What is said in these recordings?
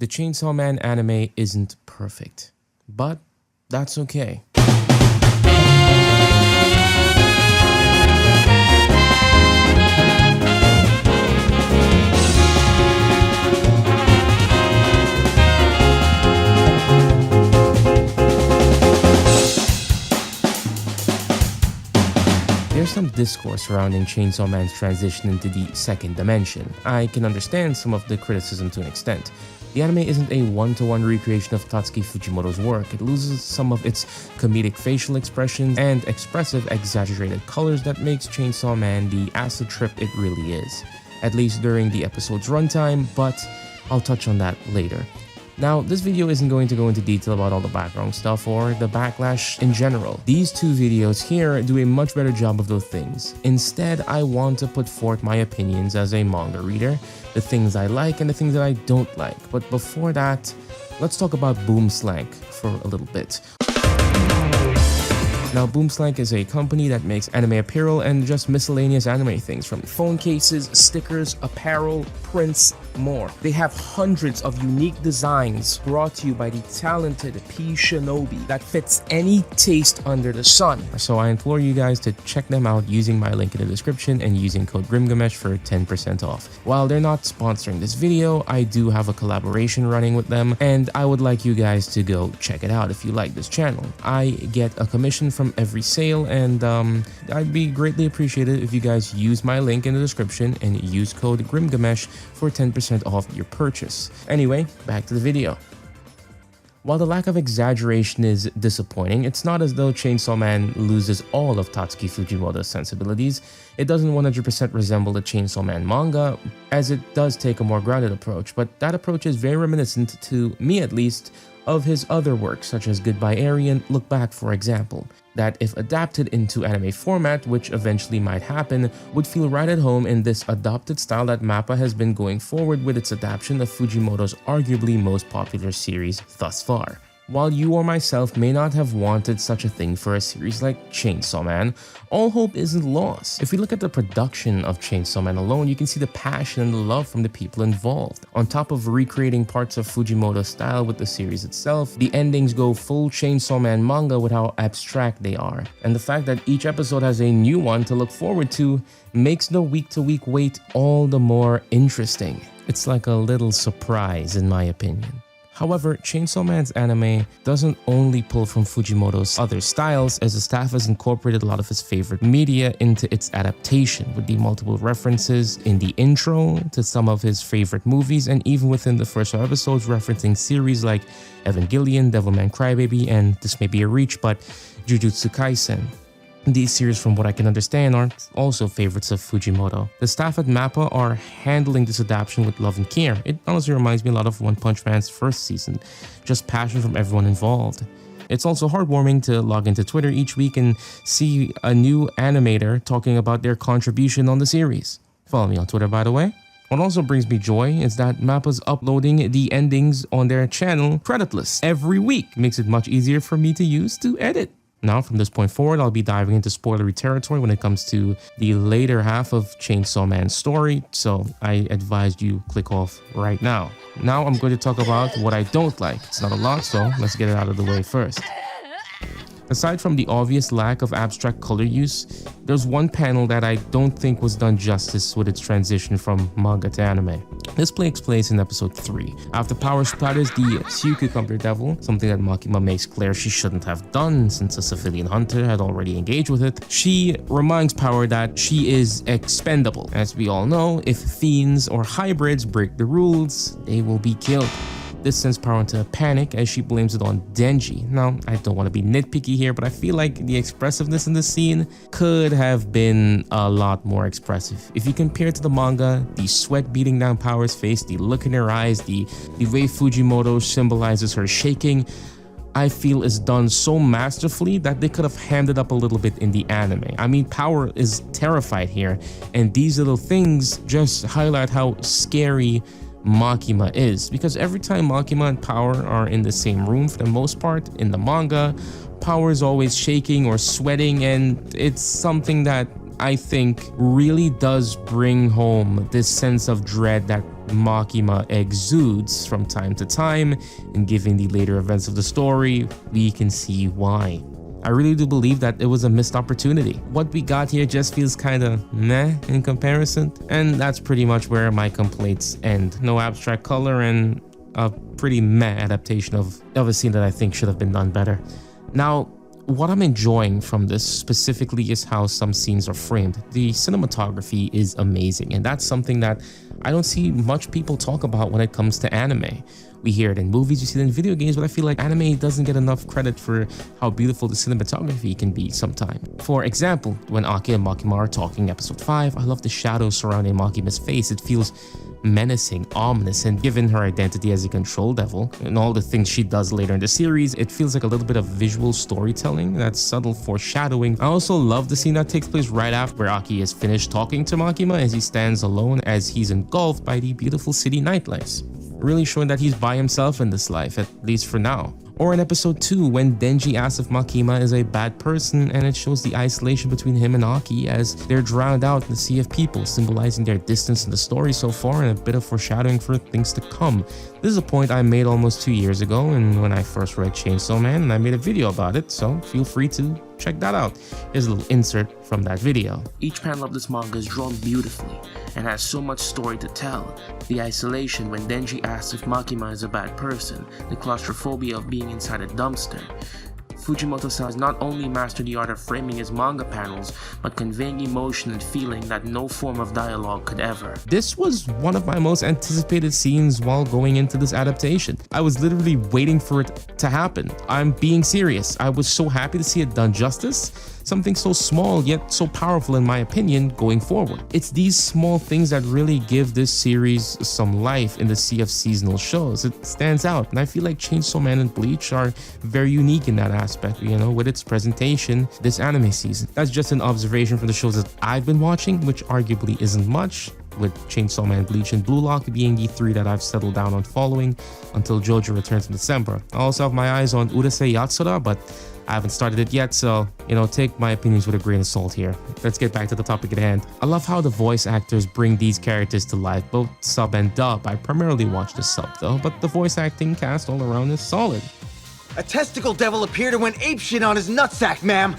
The Chainsaw Man anime isn't perfect, but that's okay. There's some discourse surrounding Chainsaw Man's transition into the second dimension. I can understand some of the criticism to an extent. The anime isn't a one-to-one recreation of Tatsuki Fujimoto's work. It loses some of its comedic facial expressions and expressive, exaggerated colors that makes Chainsaw Man the acid trip it really is, at least during the episode's runtime, but I'll touch on that later. Now, this video isn't going to go into detail about all the background stuff or the backlash in general. These two videos here do a much better job of those things. Instead, I want to put forth my opinions as a manga reader, the things I like and the things that I don't like. But before that, let's talk about Boomslank for a little bit. Now, Boomslank is a company that makes anime apparel and just miscellaneous anime things, from phone cases, stickers, apparel, prints, more. They have hundreds of unique designs brought to you by the talented P Shinobi that fits any taste under the sun. So I implore you guys to check them out using my link in the description and using code GRIMGAMESH for 10% off. While they're not sponsoring this video, I do have a collaboration running with them, and I would like you guys to go check it out if you like this channel. I get a commission from every sale, and I'd be greatly appreciated if you guys use my link in the description and use code GRIMGAMESH for 10% off your purchase. Anyway, back to the video. While the lack of exaggeration is disappointing, it's not as though Chainsaw Man loses all of Tatsuki Fujimoto's sensibilities. It doesn't 100% resemble the Chainsaw Man manga, as it does take a more grounded approach, but that approach is very reminiscent, to me at least, of his other works such as Goodbye Eri and Look Back, for example, that if adapted into anime format, which eventually might happen, would feel right at home in this adopted style that Mappa has been going forward with its adaptation of Fujimoto's arguably most popular series thus far. While you or myself may not have wanted such a thing for a series like Chainsaw Man, all hope isn't lost. If we look at the production of Chainsaw Man alone, you can see the passion and the love from the people involved. On top of recreating parts of Fujimoto's style with the series itself, the endings go full Chainsaw Man manga with how abstract they are. And the fact that each episode has a new one to look forward to makes the week-to-week wait all the more interesting. It's like a little surprise in my opinion. However, Chainsaw Man's anime doesn't only pull from Fujimoto's other styles, as the staff has incorporated a lot of his favorite media into its adaptation, with the multiple references in the intro to some of his favorite movies, and even within the first episodes referencing series like Evangelion, Devilman Crybaby, and this may be a reach, but Jujutsu Kaisen. These series, from what I can understand, are also favorites of Fujimoto. The staff at Mappa are handling this adaptation with love and care. It honestly reminds me a lot of One Punch Man's first season, just passion from everyone involved. It's also heartwarming to log into Twitter each week and see a new animator talking about their contribution on the series. Follow me on Twitter, by the way. What also brings me joy is that Mappa's uploading the endings on their channel creditless every week. Makes it much easier for me to use to edit. Now, from this point forward, I'll be diving into spoilery territory when it comes to the later half of Chainsaw Man's story, so I advise you click off right now. Now I'm going to talk about what I don't like. It's not a lot, so let's get it out of the way first. Aside from the obvious lack of abstract color use, there's one panel that I don't think was done justice with its transition from manga to anime. This takes place in episode 3. After Power splatters the sea cucumber devil, something that Makima makes clear she shouldn't have done since a civilian hunter had already engaged with it, she reminds Power that she is expendable. As we all know, if fiends or hybrids break the rules, they will be killed. This sends Power into a panic as she blames it on Denji. Now, I don't want to be nitpicky here, but I feel like the expressiveness in this scene could have been a lot more expressive. If you compare it to the manga, the sweat beating down Power's face, the look in her eyes, the way Fujimoto symbolizes her shaking, I feel is done so masterfully that they could have hammed up a little bit in the anime. I mean, Power is terrified here, and these little things just highlight how scary Makima is, because every time Makima and Power are in the same room, for the most part in the manga, Power is always shaking or sweating, and it's something that I think really does bring home this sense of dread that Makima exudes from time to time, and given the later events of the story, we can see why. I really do believe that it was a missed opportunity. What we got here just feels kinda meh in comparison, and that's pretty much where my complaints end. No abstract color and a pretty meh adaptation of a scene that I think should have been done better. Now, what I'm enjoying from this specifically is how some scenes are framed. The cinematography is amazing, and that's something that I don't see much people talk about when it comes to anime. We hear it in movies, we see it in video games, but I feel like anime doesn't get enough credit for how beautiful the cinematography can be sometimes. For example, when Aki and Makima are talking in episode 5, I love the shadows surrounding Makima's face. It feels menacing, ominous, and given her identity as a control devil and all the things she does later in the series, it feels like a little bit of visual storytelling, that's subtle foreshadowing. I also love the scene that takes place right after where Aki is finished talking to Makima as he stands alone as he's engulfed by the beautiful city nightlights, really showing that he's by himself in this life, at least for now. Or in episode 2, when Denji asks if Makima is a bad person, and it shows the isolation between him and Aki as they're drowned out in the sea of people, symbolizing their distance in the story so far and a bit of foreshadowing for things to come. This is a point I made almost 2 years ago, and when I first read Chainsaw Man, and I made a video about it, so feel free to check that out. Here's a little insert from that video. Each panel of this manga is drawn beautifully and has so much story to tell. The isolation when Denji asks if Makima is a bad person, the claustrophobia of being inside a dumpster. Fujimoto-san has not only mastered the art of framing his manga panels, but conveying emotion and feeling that no form of dialogue could ever. This was one of my most anticipated scenes while going into this adaptation. I was literally waiting for it to happen. I'm being serious. I was so happy to see it done justice. Something so small yet so powerful in my opinion going forward. It's these small things that really give this series some life in the sea of seasonal shows. It stands out, and I feel like Chainsaw Man and Bleach are very unique in that aspect, you know, with its presentation this anime season. That's just an observation from the shows that I've been watching, which arguably isn't much, with Chainsaw Man, Bleach, and Blue Lock being the 3 that I've settled down on following until JoJo returns in December. I also have my eyes on Urusei Yatsura, but I haven't started it yet, so, you know, take my opinions with a grain of salt here. Let's get back to the topic at hand. I love how the voice actors bring these characters to life, both sub and dub. I primarily watch the sub though, but the voice acting cast all around is solid. A testicle devil appeared and went apeshit on his nutsack, ma'am!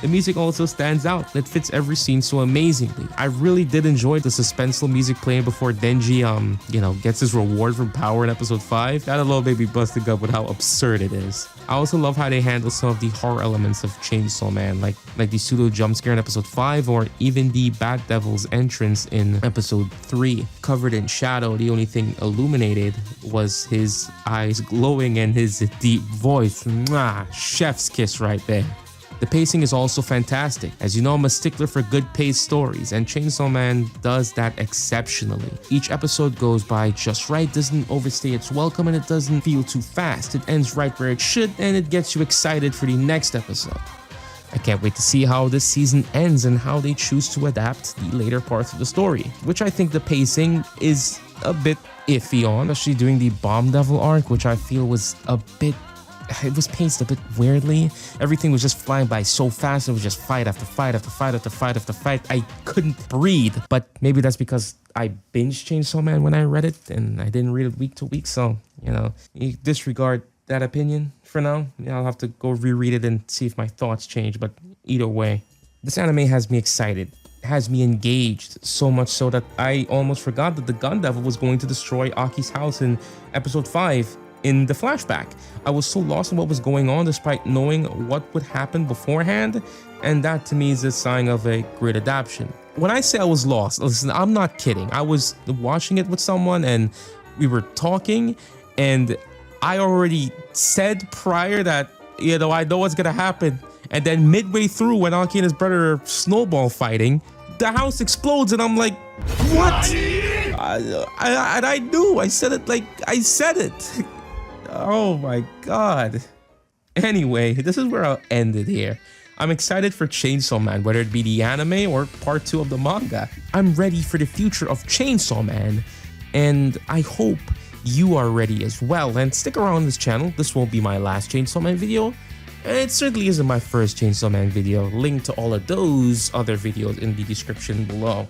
The music also stands out. It fits every scene so amazingly. I really did enjoy the suspenseful music playing before Denji, you know, gets his reward from power in episode 5. That alone made me bust a gut with how absurd it is. I also love how they handle some of the horror elements of Chainsaw Man, like the pseudo jump scare in episode 5, or even the Bat Devil's entrance in episode 3. Covered in shadow, the only thing illuminated was his eyes glowing and his deep voice. Mwah, chef's kiss right there. The pacing is also fantastic. As you know, I'm a stickler for good paced stories, and Chainsaw Man does that exceptionally. Each episode goes by just right, doesn't overstay its welcome, and it doesn't feel too fast. It ends right where it should, and it gets you excited for the next episode. I can't wait to see how this season ends and how they choose to adapt the later parts of the story, which I think the pacing is a bit iffy on, especially during the Bomb Devil arc, which I feel was a bit... It was paced a bit weirdly. Everything was just flying by so fast. It was just fight after fight after fight after fight after fight. I couldn't breathe. But maybe that's because I binged Chainsaw Man when I read it and I didn't read it week to week. So, you know, you disregard that opinion for now. I'll have to go reread it and see if my thoughts change. But either way, this anime has me excited. Has me engaged, so much so that I almost forgot that the Gun Devil was going to destroy Aki's house in episode 5. In the flashback, I was so lost in what was going on despite knowing what would happen beforehand, and that to me is a sign of a great adaptation. When I say I was lost, listen, I'm not kidding. I was watching it with someone and we were talking, and I already said prior that, you know, I know what's gonna happen, and then midway through when Aki and his brother are snowball fighting, the house explodes and I'm like, what? And I knew, I said it like I said it. Oh my god. Anyway, this is where I'll end it here. I'm excited for Chainsaw Man, whether it be the anime or part 2 of the manga. I'm ready for the future of Chainsaw Man, and I hope you are ready as well. And stick around this channel. This won't be my last Chainsaw Man video. It certainly isn't my first Chainsaw Man video. Link to all of those other videos in the description below.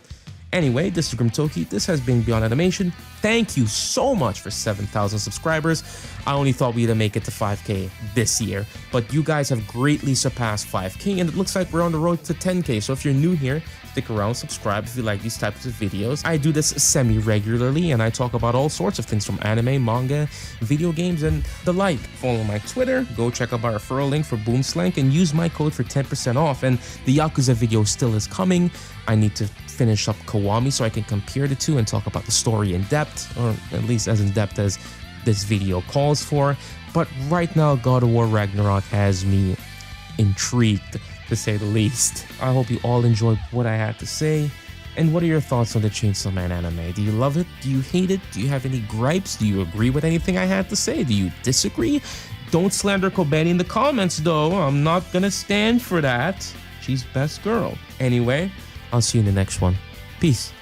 Anyway, this is Grimtoki. This has been Beyond Animation. Thank you so much for 7,000 subscribers. I only thought we'd make it to 5K this year, but you guys have greatly surpassed 5K, and it looks like we're on the road to 10K. So if you're new here, stick around, subscribe if you like these types of videos. I do this semi-regularly, and I talk about all sorts of things from anime, manga, video games, and the like. Follow my Twitter, go check out my referral link for Boomslank, and use my code for 10% off. And the Yakuza video still is coming. I need to finish up Kiwami so I can compare the two and talk about the story in depth, or at least as in depth as this video calls for. But right now, God of War Ragnarok has me intrigued, to say the least. I hope you all enjoyed what I had to say. And what are your thoughts on the Chainsaw Man anime? Do you love it? Do you hate it? Do you have any gripes? Do you agree with anything I had to say? Do you disagree? Don't slander Kobeni in the comments though. I'm not gonna stand for that. She's best girl. Anyway, I'll see you in the next one. Peace.